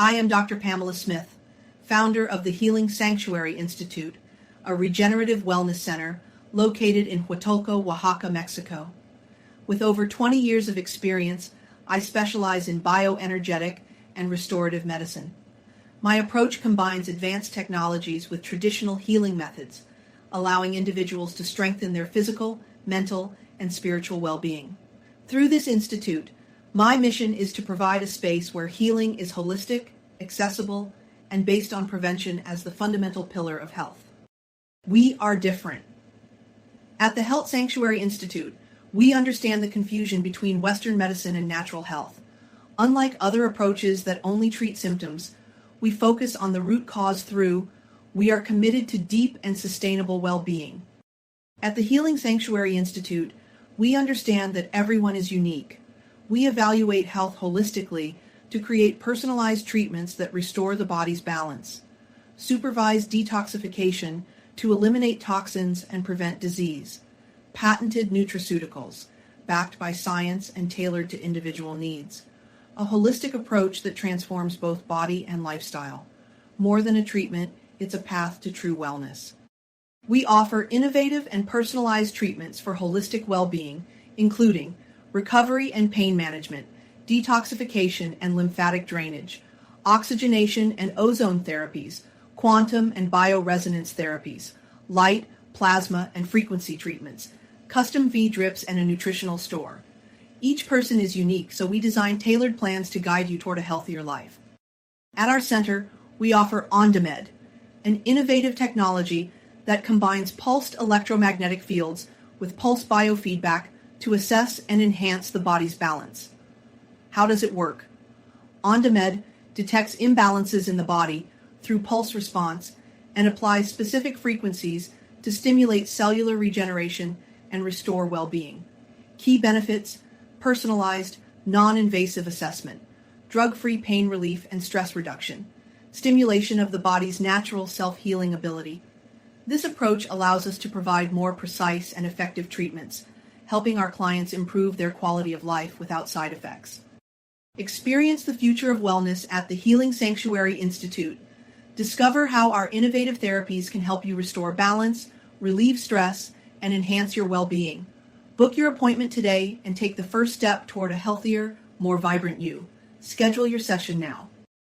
I am Dr. Pamela Smith, founder of the Healing Sanctuary Institute, a regenerative wellness center located in Huatulco, Oaxaca, Mexico. With over 20 years of experience, I specialize in bioenergetic and restorative medicine. My approach combines advanced technologies with traditional healing methods, allowing individuals to strengthen their physical, mental, and spiritual well-being. Through this institute, my mission is to provide a space where healing is holistic, accessible, and based on prevention as the fundamental pillar of health. We are different. At the Health Sanctuary Institute, we understand the confusion between Western medicine and natural health. Unlike other approaches that only treat symptoms, we focus on the root cause through, we are committed to deep and sustainable well-being. At the Healing Sanctuary Institute, we understand that everyone is unique. We evaluate health holistically to create personalized treatments that restore the body's balance, supervised detoxification to eliminate toxins and prevent disease, patented nutraceuticals, backed by science and tailored to individual needs, a holistic approach that transforms both body and lifestyle. More than a treatment, it's a path to true wellness. We offer innovative and personalized treatments for holistic well-being, including recovery and pain management, detoxification and lymphatic drainage, oxygenation and ozone therapies, quantum and bioresonance therapies, light, plasma, and frequency treatments, custom V-drips, and a nutritional store. Each person is unique, so we design tailored plans to guide you toward a healthier life. At our center, we offer OnDemed, an innovative technology that combines pulsed electromagnetic fields with pulse biofeedback to assess and enhance the body's balance. How does it work? OnDemed detects imbalances in the body through pulse response and applies specific frequencies to stimulate cellular regeneration and restore well-being. Key benefits: personalized, non-invasive assessment, drug-free pain relief and stress reduction, stimulation of the body's natural self-healing ability. This approach allows us to provide more precise and effective treatments, helping our clients improve their quality of life without side effects. Experience the future of wellness at the Healing Sanctuary Institute. Discover how our innovative therapies can help you restore balance, relieve stress, and enhance your well-being. Book your appointment today and take the first step toward a healthier, more vibrant you. Schedule your session now.